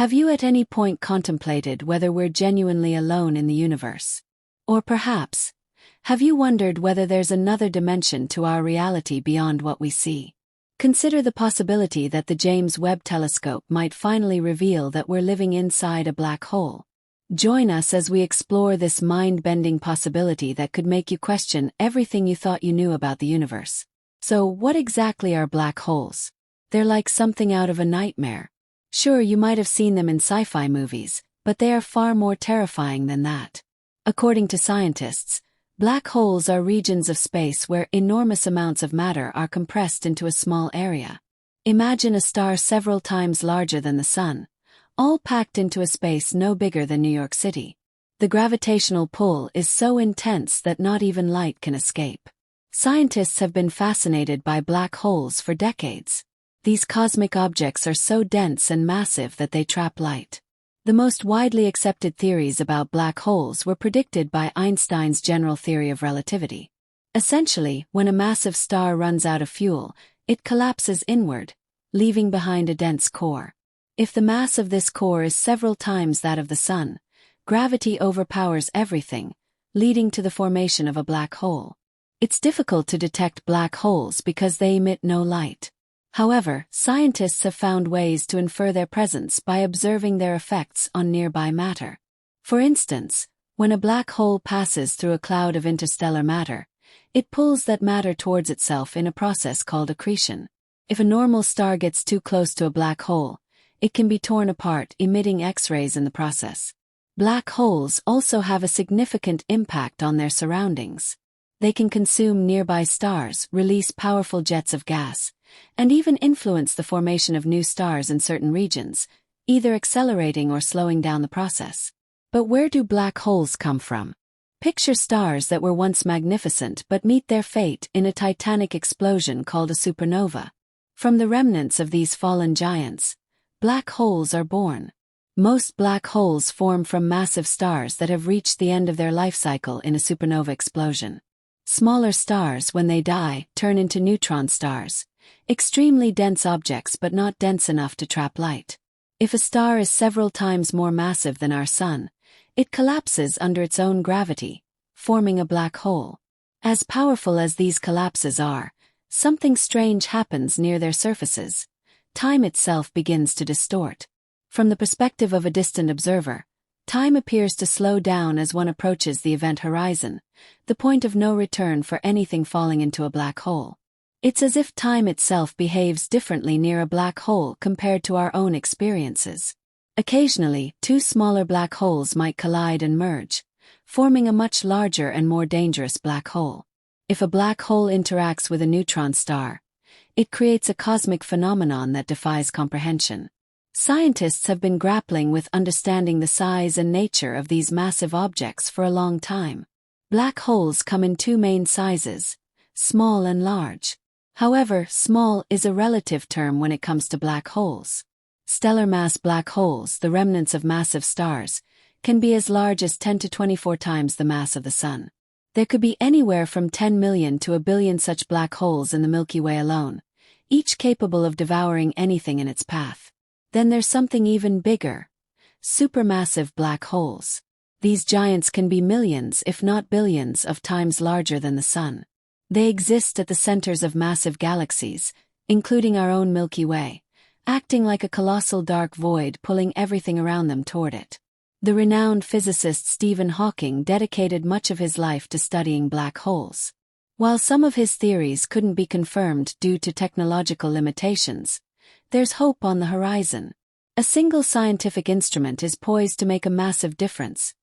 Have you at any point contemplated whether we're genuinely alone in the universe? Or perhaps, have you wondered whether there's another dimension to our reality beyond what we see? Consider the possibility that the James Webb Telescope might finally reveal that we're living inside a black hole. Join us as we explore this mind-bending possibility that could make you question everything you thought you knew about the universe. So, what exactly are black holes? They're like something out of a nightmare. Sure, you might have seen them in sci-fi movies, but they are far more terrifying than that. According to scientists, black holes are regions of space where enormous amounts of matter are compressed into a small area. Imagine a star several times larger than the Sun, all packed into a space no bigger than New York City. The gravitational pull is so intense that not even light can escape. Scientists have been fascinated by black holes for decades. These cosmic objects are so dense and massive that they trap light. The most widely accepted theories about black holes were predicted by Einstein's general theory of relativity. Essentially, when a massive star runs out of fuel, it collapses inward, leaving behind a dense core. If the mass of this core is several times that of the Sun, gravity overpowers everything, leading to the formation of a black hole. It's difficult to detect black holes because they emit no light. However, scientists have found ways to infer their presence by observing their effects on nearby matter. For instance, when a black hole passes through a cloud of interstellar matter, it pulls that matter towards itself in a process called accretion. If a normal star gets too close to a black hole, it can be torn apart, emitting X-rays in the process. Black holes also have a significant impact on their surroundings. They can consume nearby stars, release powerful jets of gas, and even influence the formation of new stars in certain regions, either accelerating or slowing down the process. But where do black holes come from? Picture stars that were once magnificent but meet their fate in a titanic explosion called a supernova. From the remnants of these fallen giants, black holes are born. Most black holes form from massive stars that have reached the end of their life cycle in a supernova explosion. Smaller stars, when they die, turn into neutron stars, extremely dense objects but not dense enough to trap light. If a star is several times more massive than our Sun, it collapses under its own gravity, forming a black hole. As powerful as these collapses are, something strange happens near their surfaces. Time itself begins to distort. From the perspective of a distant observer, time appears to slow down as one approaches the event horizon, the point of no return for anything falling into a black hole. It's as if time itself behaves differently near a black hole compared to our own experiences. Occasionally, two smaller black holes might collide and merge, forming a much larger and more dangerous black hole. If a black hole interacts with a neutron star, it creates a cosmic phenomenon that defies comprehension. Scientists have been grappling with understanding the size and nature of these massive objects for a long time. Black holes come in two main sizes, small and large. However, small is a relative term when it comes to black holes. Stellar mass black holes, the remnants of massive stars, can be as large as 10 to 24 times the mass of the Sun. There could be anywhere from 10 million to a billion such black holes in the Milky Way alone, each capable of devouring anything in its path. Then there's something even bigger: supermassive black holes. These giants can be millions, if not billions, of times larger than the Sun. They exist at the centers of massive galaxies, including our own Milky Way, acting like a colossal dark void pulling everything around them toward it. The renowned physicist Stephen Hawking dedicated much of his life to studying black holes. While some of his theories couldn't be confirmed due to technological limitations, there's hope on the horizon. A single scientific instrument is poised to make a massive difference: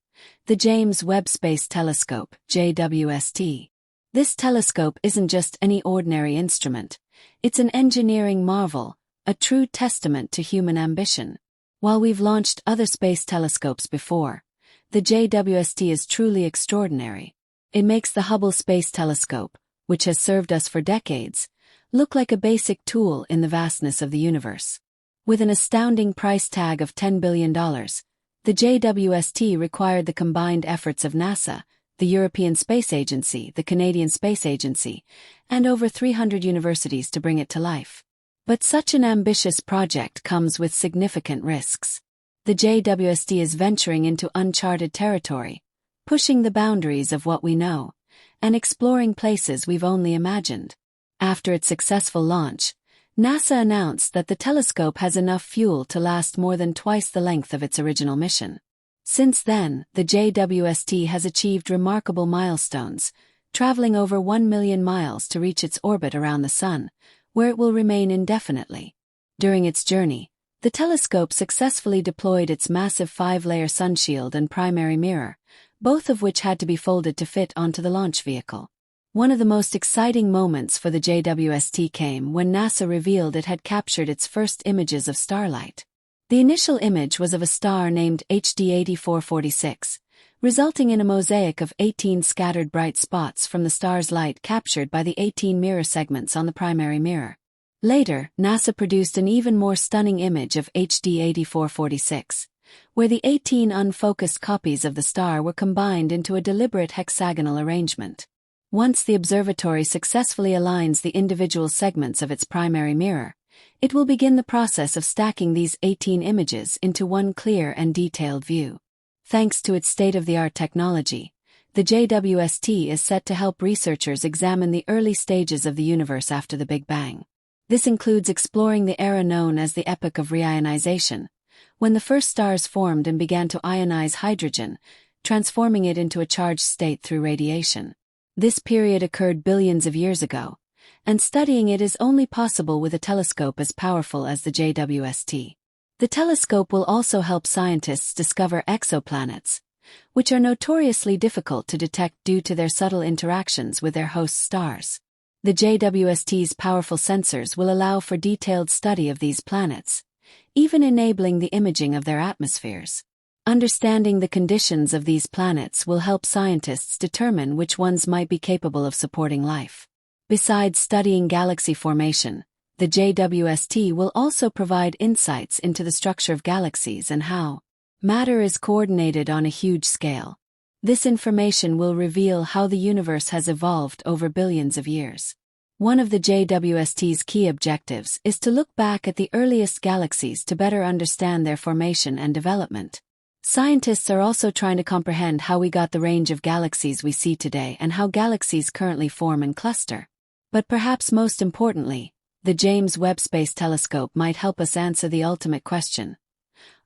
the James Webb Space Telescope, JWST. This telescope isn't just any ordinary instrument. It's an engineering marvel, a true testament to human ambition. While we've launched other space telescopes before, the JWST is truly extraordinary. It makes the Hubble Space Telescope, which has served us for decades, look like a basic tool in the vastness of the universe. With an astounding price tag of $10 billion, the JWST required the combined efforts of NASA, the European Space Agency, the Canadian Space Agency, and over 300 universities to bring it to life. But such an ambitious project comes with significant risks. The JWST is venturing into uncharted territory, pushing the boundaries of what we know, and exploring places we've only imagined. After its successful launch, NASA announced that the telescope has enough fuel to last more than twice the length of its original mission. Since then, the JWST has achieved remarkable milestones, traveling over 1 million miles to reach its orbit around the Sun, where it will remain indefinitely. During its journey, the telescope successfully deployed its massive 5-layer sunshield and primary mirror, both of which had to be folded to fit onto the launch vehicle. One of the most exciting moments for the JWST came when NASA revealed it had captured its first images of starlight. The initial image was of a star named HD 8446, resulting in a mosaic of 18 scattered bright spots from the star's light captured by the 18 mirror segments on the primary mirror. Later, NASA produced an even more stunning image of HD 8446, where the 18 unfocused copies of the star were combined into a deliberate hexagonal arrangement. Once the observatory successfully aligns the individual segments of its primary mirror, it will begin the process of stacking these 18 images into one clear and detailed view. Thanks to its state-of-the-art technology, the JWST is set to help researchers examine the early stages of the universe after the Big Bang. This includes exploring the era known as the epoch of reionization, when the first stars formed and began to ionize hydrogen, transforming it into a charged state through radiation. This period occurred billions of years ago, and studying it is only possible with a telescope as powerful as the JWST. The telescope will also help scientists discover exoplanets, which are notoriously difficult to detect due to their subtle interactions with their host stars. The JWST's powerful sensors will allow for detailed study of these planets, even enabling the imaging of their atmospheres. Understanding the conditions of these planets will help scientists determine which ones might be capable of supporting life. Besides studying galaxy formation, the JWST will also provide insights into the structure of galaxies and how matter is coordinated on a huge scale. This information will reveal how the universe has evolved over billions of years. One of the JWST's key objectives is to look back at the earliest galaxies to better understand their formation and development. Scientists are also trying to comprehend how we got the range of galaxies we see today and how galaxies currently form and cluster. But perhaps most importantly, the James Webb Space Telescope might help us answer the ultimate question.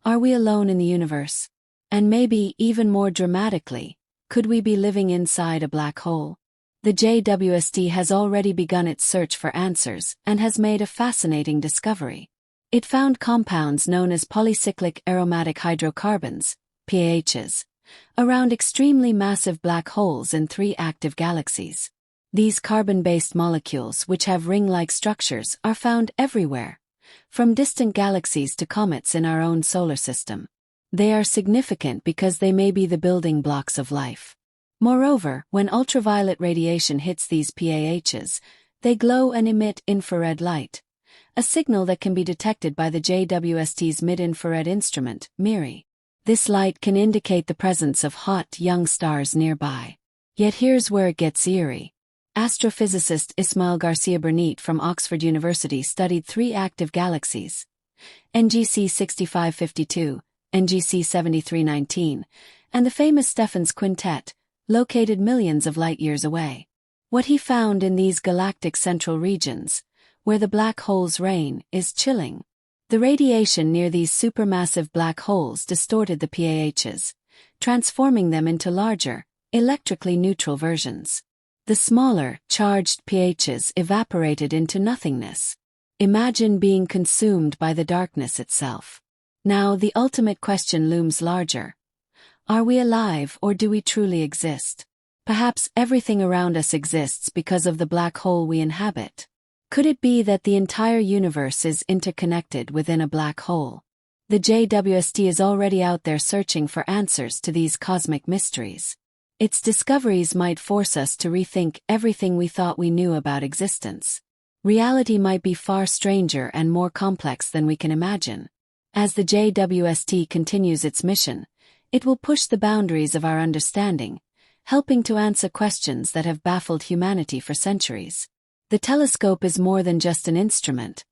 Are we alone in the universe? And maybe, even more dramatically, could we be living inside a black hole? The JWST has already begun its search for answers and has made a fascinating discovery. It found compounds known as polycyclic aromatic hydrocarbons, PAHs, around extremely massive black holes in 3 active galaxies. These carbon-based molecules, which have ring-like structures, are found everywhere, from distant galaxies to comets in our own solar system. They are significant because they may be the building blocks of life. Moreover, when ultraviolet radiation hits these PAHs, they glow and emit infrared light, a signal that can be detected by the JWST's mid-infrared instrument, MIRI. This light can indicate the presence of hot, young stars nearby. Yet here's where it gets eerie. Astrophysicist Ismail Garcia Bernit from Oxford University studied 3 active galaxies, NGC 6552, NGC 7319, and the famous Stephan's Quintet, located millions of light-years away. What he found in these galactic central regions, where the black holes reign, is chilling. The radiation near these supermassive black holes distorted the PAHs, transforming them into larger, electrically neutral versions. The smaller, charged PAHs evaporated into nothingness. Imagine being consumed by the darkness itself. Now the ultimate question looms larger. Are we alive or do we truly exist? Perhaps everything around us exists because of the black hole we inhabit. Could it be that the entire universe is interconnected within a black hole? The JWST is already out there searching for answers to these cosmic mysteries. Its discoveries might force us to rethink everything we thought we knew about existence. Reality might be far stranger and more complex than we can imagine. As the JWST continues its mission, it will push the boundaries of our understanding, helping to answer questions that have baffled humanity for centuries. The telescope is more than just an instrument.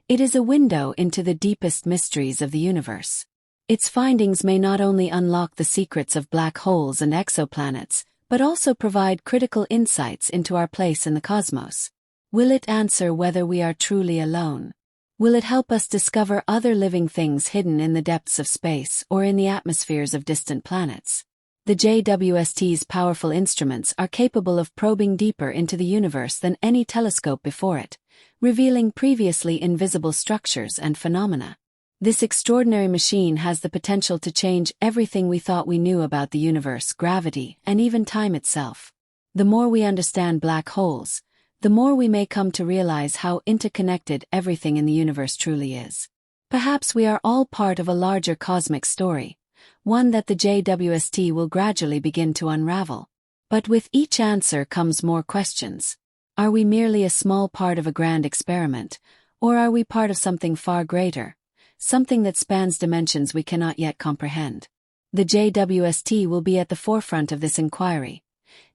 It is a window into the deepest mysteries of the universe. Its findings may not only unlock the secrets of black holes and exoplanets, but also provide critical insights into our place in the cosmos. Will it answer whether we are truly alone? Will it help us discover other living things hidden in the depths of space or in the atmospheres of distant planets? The JWST's powerful instruments are capable of probing deeper into the universe than any telescope before it, revealing previously invisible structures and phenomena. This extraordinary machine has the potential to change everything we thought we knew about the universe, gravity, and even time itself. The more we understand black holes, the more we may come to realize how interconnected everything in the universe truly is. Perhaps we are all part of a larger cosmic story, one that the JWST will gradually begin to unravel. But with each answer comes more questions. Are we merely a small part of a grand experiment, or are we part of something far greater, something that spans dimensions we cannot yet comprehend? The JWST will be at the forefront of this inquiry,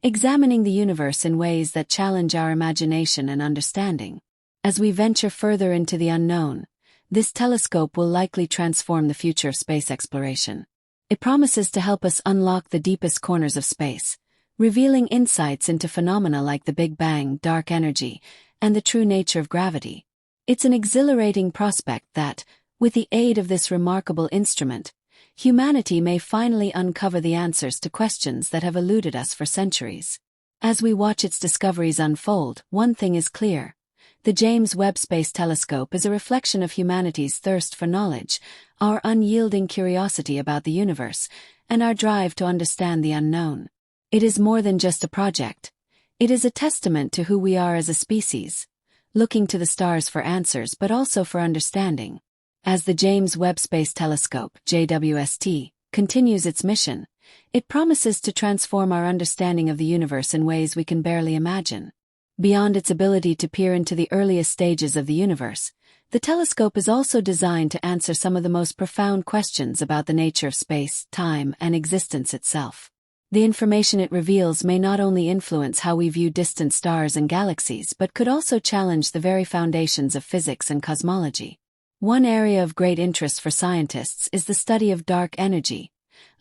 examining the universe in ways that challenge our imagination and understanding. As we venture further into the unknown, this telescope will likely transform the future of space exploration. It promises to help us unlock the deepest corners of space, revealing insights into phenomena like the Big Bang, dark energy, and the true nature of gravity. It's an exhilarating prospect that, with the aid of this remarkable instrument, humanity may finally uncover the answers to questions that have eluded us for centuries. As we watch its discoveries unfold, one thing is clear. The James Webb Space Telescope is a reflection of humanity's thirst for knowledge, our unyielding curiosity about the universe, and our drive to understand the unknown. It is more than just a project. It is a testament to who we are as a species, looking to the stars for answers but also for understanding. As the James Webb Space Telescope, JWST, continues its mission, it promises to transform our understanding of the universe in ways we can barely imagine. Beyond its ability to peer into the earliest stages of the universe, the telescope is also designed to answer some of the most profound questions about the nature of space, time, and existence itself. The information it reveals may not only influence how we view distant stars and galaxies but could also challenge the very foundations of physics and cosmology. One area of great interest for scientists is the study of dark energy,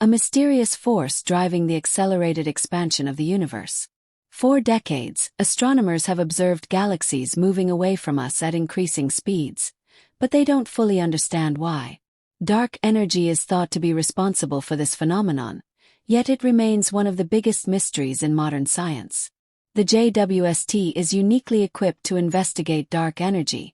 a mysterious force driving the accelerated expansion of the universe. For decades, astronomers have observed galaxies moving away from us at increasing speeds, but they don't fully understand why. Dark energy is thought to be responsible for this phenomenon, yet it remains one of the biggest mysteries in modern science. The JWST is uniquely equipped to investigate dark energy,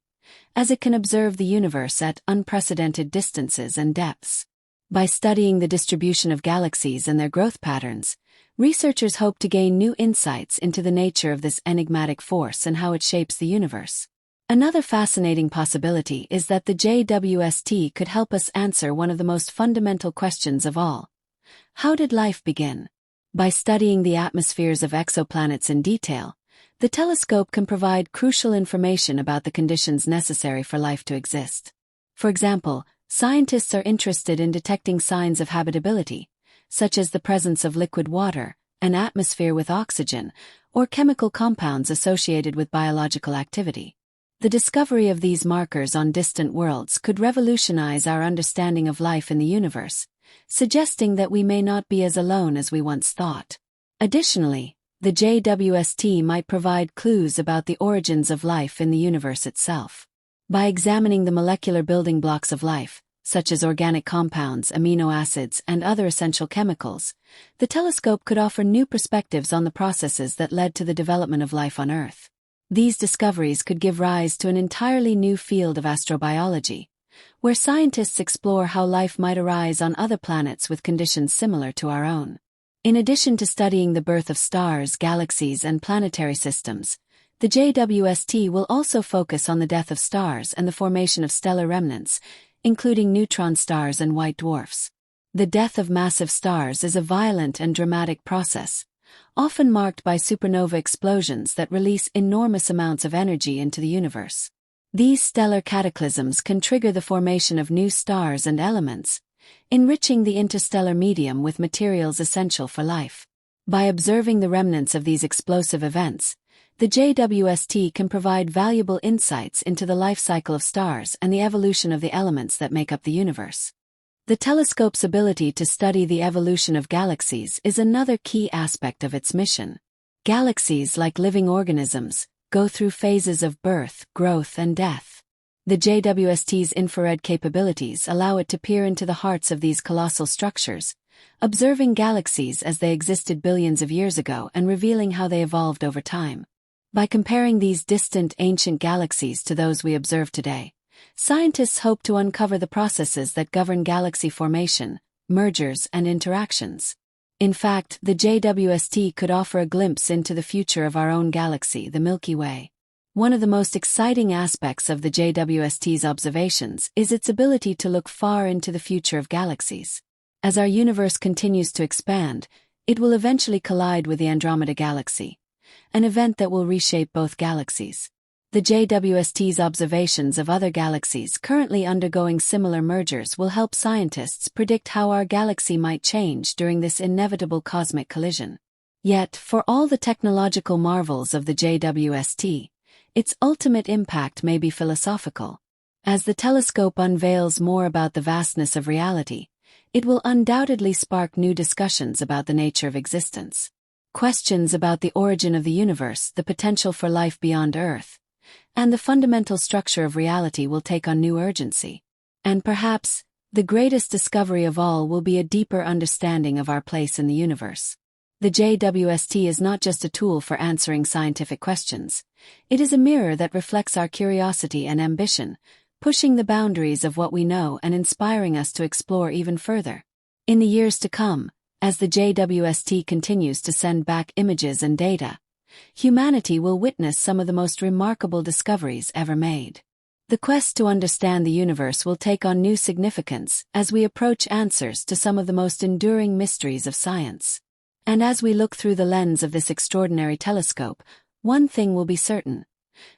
as it can observe the universe at unprecedented distances and depths. By studying the distribution of galaxies and their growth patterns, researchers hope to gain new insights into the nature of this enigmatic force and how it shapes the universe. Another fascinating possibility is that the JWST could help us answer one of the most fundamental questions of all. How did life begin? By studying the atmospheres of exoplanets in detail, the telescope can provide crucial information about the conditions necessary for life to exist. For example, scientists are interested in detecting signs of habitability, such as the presence of liquid water, an atmosphere with oxygen, or chemical compounds associated with biological activity. The discovery of these markers on distant worlds could revolutionize our understanding of life in the universe, suggesting that we may not be as alone as we once thought. Additionally, the JWST might provide clues about the origins of life in the universe itself. By examining the molecular building blocks of life, such as organic compounds, amino acids, and other essential chemicals, the telescope could offer new perspectives on the processes that led to the development of life on Earth. These discoveries could give rise to an entirely new field of astrobiology, where scientists explore how life might arise on other planets with conditions similar to our own. In addition to studying the birth of stars, galaxies, and planetary systems, the JWST will also focus on the death of stars and the formation of stellar remnants, including neutron stars and white dwarfs. The death of massive stars is a violent and dramatic process, often marked by supernova explosions that release enormous amounts of energy into the universe. These stellar cataclysms can trigger the formation of new stars and elements, enriching the interstellar medium with materials essential for life. By observing the remnants of these explosive events, the JWST can provide valuable insights into the life cycle of stars and the evolution of the elements that make up the universe. The telescope's ability to study the evolution of galaxies is another key aspect of its mission. Galaxies, like living organisms, go through phases of birth, growth, and death. The JWST's infrared capabilities allow it to peer into the hearts of these colossal structures, observing galaxies as they existed billions of years ago and revealing how they evolved over time. By comparing these distant, ancient galaxies to those we observe today, scientists hope to uncover the processes that govern galaxy formation, mergers, and interactions. In fact, the JWST could offer a glimpse into the future of our own galaxy, the Milky Way. One of the most exciting aspects of the JWST's observations is its ability to look far into the future of galaxies. As our universe continues to expand, it will eventually collide with the Andromeda Galaxy, an event that will reshape both galaxies. The JWST's observations of other galaxies currently undergoing similar mergers will help scientists predict how our galaxy might change during this inevitable cosmic collision. Yet, for all the technological marvels of the JWST, its ultimate impact may be philosophical. As the telescope unveils more about the vastness of reality, it will undoubtedly spark new discussions about the nature of existence. Questions about the origin of the universe, the potential for life beyond Earth, and the fundamental structure of reality will take on new urgency. And perhaps, the greatest discovery of all will be a deeper understanding of our place in the universe. The JWST is not just a tool for answering scientific questions. It is a mirror that reflects our curiosity and ambition, pushing the boundaries of what we know and inspiring us to explore even further. In the years to come, as the JWST continues to send back images and data, humanity will witness some of the most remarkable discoveries ever made. The quest to understand the universe will take on new significance as we approach answers to some of the most enduring mysteries of science. And as we look through the lens of this extraordinary telescope, one thing will be certain.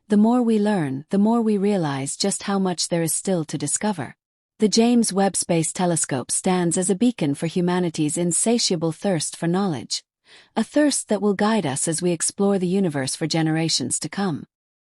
The more we learn, the more we realize just how much there is still to discover. The James Webb Space Telescope stands as a beacon for humanity's insatiable thirst for knowledge, a thirst that will guide us as we explore the universe for generations to come.